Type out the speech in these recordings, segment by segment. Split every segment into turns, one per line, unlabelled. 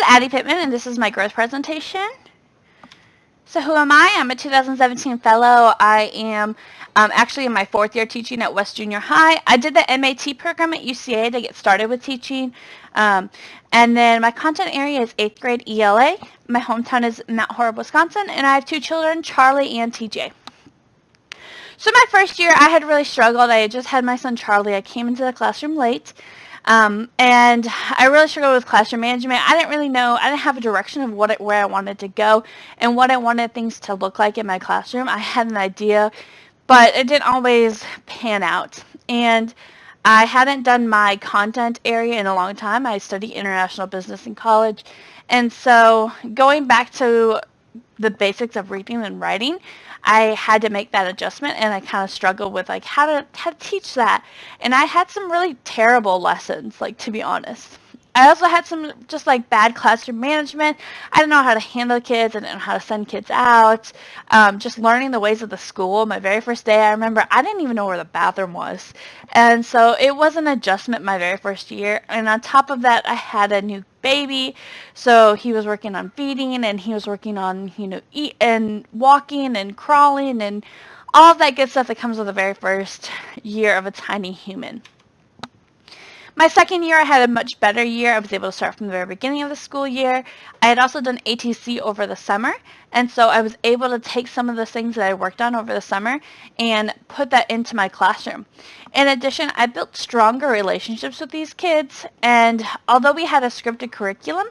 Addie Pittman, and this is my growth presentation. So who am I? I'm a 2017 fellow. I am actually in my 4th year teaching at West Junior High. I did the MAT program at UCA to get started with teaching. And then my content area is 8th grade ELA. My hometown is Mount Horeb, Wisconsin, and I have 2 children, Charlie and TJ. So my first year, I had really struggled. I had just had my son Charlie. I came into the classroom late. And I really struggled with classroom management. I didn't really know. I didn't have a direction of where I wanted to go and what I wanted things to look like in my classroom. I had an idea, but it didn't always pan out. And I hadn't done my content area in a long time. I studied international business in college. And so going back to the basics of reading and writing, I had to make that adjustment, and I kind of struggled with like how to teach that. And I had some really terrible lessons, like, to be honest. I also had some just like bad classroom management. I didn't know how to handle kids. I didn't know how to send kids out. Just learning the ways of the school. My very first day, I remember I didn't even know where the bathroom was. And so it was an adjustment my very first year. And on top of that, I had a new baby. So he was working on feeding, and he was working on, eat and walking and crawling and all of that good stuff that comes with the very first year of a tiny human. My second year, I had a much better year. I was able to start from the very beginning of the school year. I had also done ATC over the summer, and so I was able to take some of the things that I worked on over the summer and put that into my classroom. In addition, I built stronger relationships with these kids, and although we had a scripted curriculum,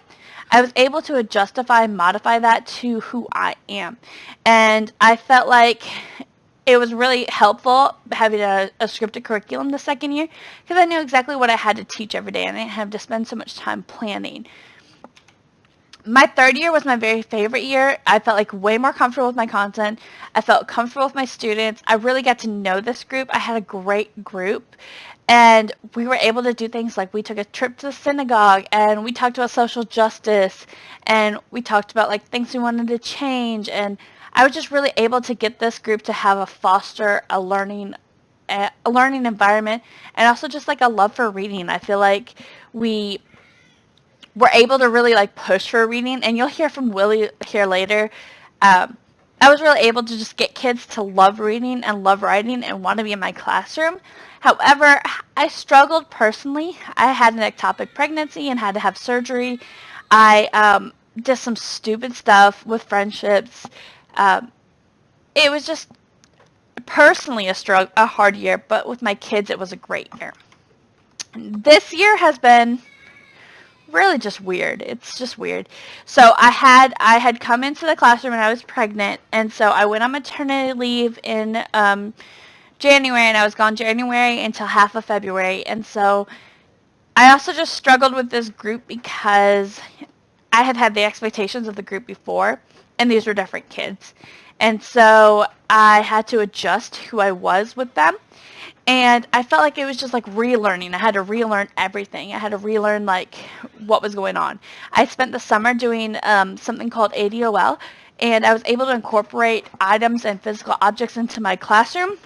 I was able to justify and modify that to who I am. And I felt like it was really helpful having a scripted curriculum the second year because I knew exactly what I had to teach every day, and I didn't have to spend so much time planning. My third year was my very favorite year. I felt like way more comfortable with my content. I felt comfortable with my students. I really got to know this group. I had a great group, and we were able to do things like we took a trip to the synagogue, and we talked about social justice, and we talked about like things we wanted to change, and I was just really able to get this group to have foster a learning environment, and also just like a love for reading. I feel like we were able to really like push for reading, and you'll hear from Willie here later. I was really able to just get kids to love reading and love writing and want to be in my classroom. However, I struggled personally. I had an ectopic pregnancy and had to have surgery. I did some stupid stuff with friendships. It was just personally a hard year, but with my kids, it was a great year. This year has been really just weird. It's just weird. So I had come into the classroom and I was pregnant, and so I went on maternity leave in January, and I was gone January until half of February. And so I also just struggled with this group because I had had the expectations of the group before, and these were different kids. And so I had to adjust who I was with them. And I felt like it was just like relearning. I had to relearn everything. I had to relearn like what was going on. I spent the summer doing something called ADOL, and I was able to incorporate items and physical objects into my classroom,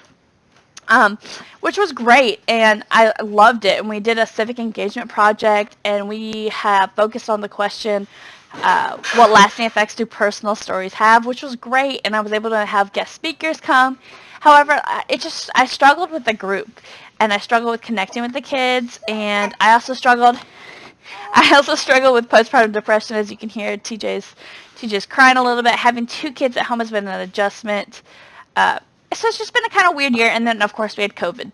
which was great, and I loved it. And we did a civic engagement project, and we have focused on the question, what lasting effects do personal stories have, which was great, and I was able to have guest speakers come. However, I struggled with the group, and I struggled with connecting with the kids, and I also struggled with postpartum depression. As you can hear, TJ's crying a little bit. Having 2 kids at home has been an adjustment. So it's just been a kind of weird year, and then of course we had COVID.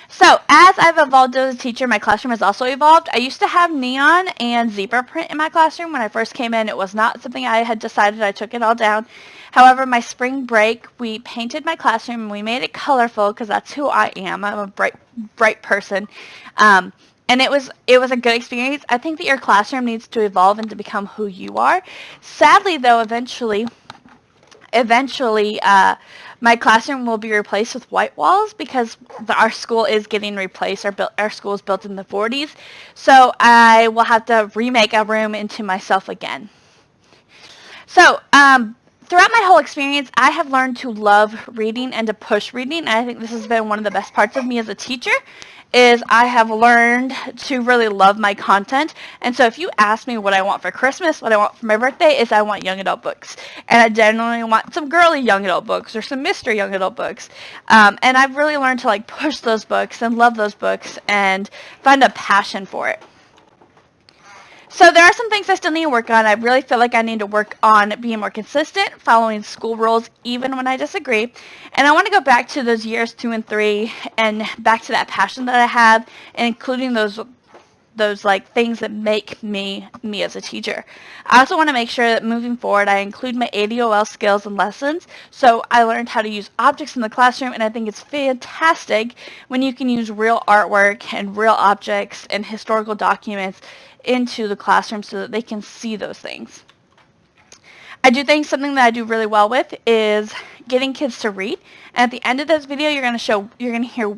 So as I've evolved as a teacher, my classroom has also evolved. I used to have neon and zebra print in my classroom. When I first came in, it was not something I had decided. I took it all down. However, my spring break, we painted my classroom and we made it colorful because that's who I am. I'm a bright person. And it was a good experience. I think that your classroom needs to evolve and to become who you are. Sadly, though, eventually, my classroom will be replaced with white walls because our school is getting replaced. Our school is built in the 40s. So I will have to remake a room into myself again. So throughout my whole experience, I have learned to love reading and to push reading. And I think this has been one of the best parts of me as a teacher. is I have learned to really love my content. And so if you ask me what I want for Christmas, what I want for my birthday, is I want young adult books. And I generally want some girly young adult books or some mystery young adult books. And I've really learned to like push those books and love those books and find a passion for it. So there are some things I still need to work on. I really feel like I need to work on being more consistent, following school rules even when I disagree. And I want to go back to those years 2 and 3 and back to that passion that I have, and including those like things that make me as a teacher. I also want to make sure that moving forward I include my ADOL skills and lessons. So I learned how to use objects in the classroom, and I think it's fantastic when you can use real artwork and real objects and historical documents into the classroom so that they can see those things. I do think something that I do really well with is getting kids to read. And at the end of this video, you're going to hear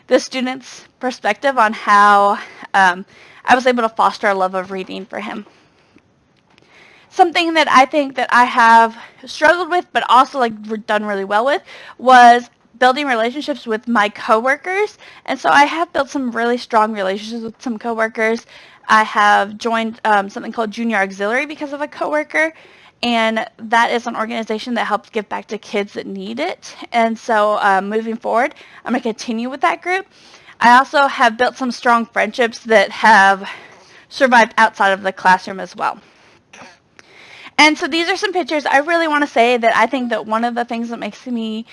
the student's perspective on how I was able to foster a love of reading for him. Something that I think that I have struggled with, but also like done really well with, was building relationships with my coworkers. And so I have built some really strong relationships with some coworkers. I have joined something called Junior Auxiliary because of a coworker, and that is an organization that helps give back to kids that need it. And so moving forward, I'm going to continue with that group. I also have built some strong friendships that have survived outside of the classroom as well. And so these are some pictures. I really want to say that I think that one of the things that makes me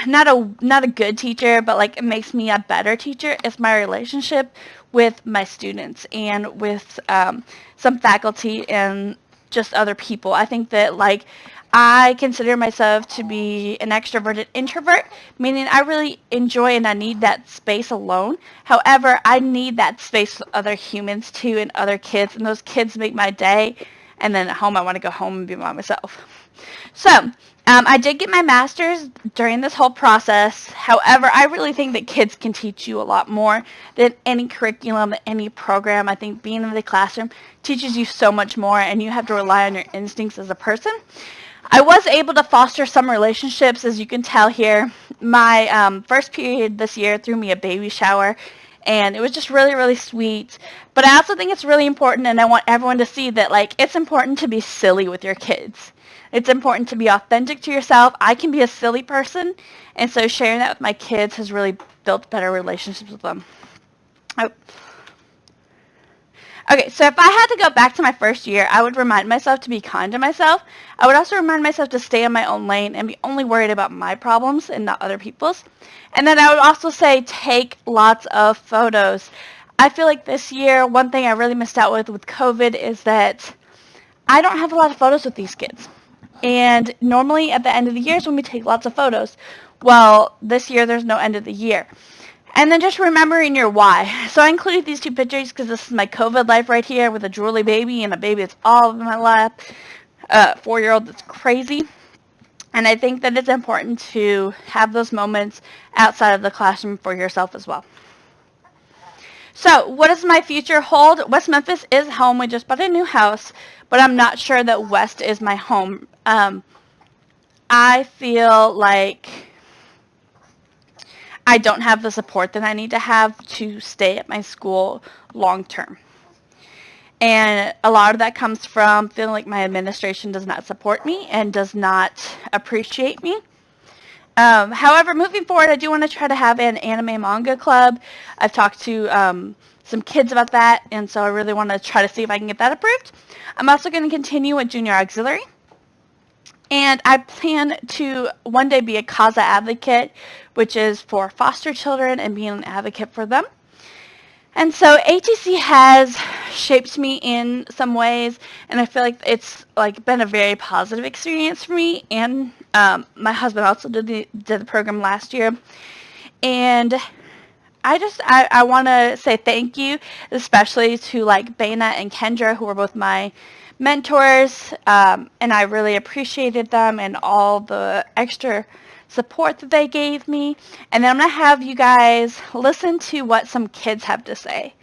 not a good teacher, but like it makes me a better teacher is my relationship with my students and with some faculty and just other people. I think that like I consider myself to be an extroverted introvert, meaning I really enjoy and I need that space alone. However, I need that space with other humans too and other kids, and those kids make my day. And then at home, I want to go home and be by myself. So I did get my master's during this whole process. However, I really think that kids can teach you a lot more than any curriculum, any program. I think being in the classroom teaches you so much more, and you have to rely on your instincts as a person. I was able to foster some relationships, as you can tell here. My first period this year threw me a baby shower, and it was just really, really sweet. But I also think it's really important, and I want everyone to see that like it's important to be silly with your kids. It's important to be authentic to yourself. I can be a silly person, and so sharing that with my kids has really built better relationships with them. Oh. Okay, so if I had to go back to my first year, I would remind myself to be kind to myself. I would also remind myself to stay in my own lane and be only worried about my problems and not other people's. And then I would also say take lots of photos. I feel like this year, one thing I really missed out with COVID is that I don't have a lot of photos with these kids. And normally at the end of the year is when we take lots of photos. Well, this year there's no end of the year. And then just remembering your why. So I included these two pictures because this is my COVID life right here with a drooly baby and a baby that's all in my lap, 4-year-old that's crazy. And I think that it's important to have those moments outside of the classroom for yourself as well. So what does my future hold? West Memphis is home. We just bought a new house, but I'm not sure that West is my home. I feel like I don't have the support that I need to have to stay at my school long term. And a lot of that comes from feeling like my administration does not support me and does not appreciate me. However, moving forward, I do want to try to have an anime manga club. I've talked to some kids about that, and so I really want to try to see if I can get that approved. I'm also going to continue with Junior Auxiliary. And I plan to one day be a CASA advocate, which is for foster children and being an advocate for them. And so ATC has shaped me in some ways, and I feel like it's like been a very positive experience for me. And my husband also did the program last year. And I want to say thank you, especially to like Baina and Kendra, who were both my mentors, and I really appreciated them and all the extra support that they gave me. And then I'm going to have you guys listen to what some kids have to say.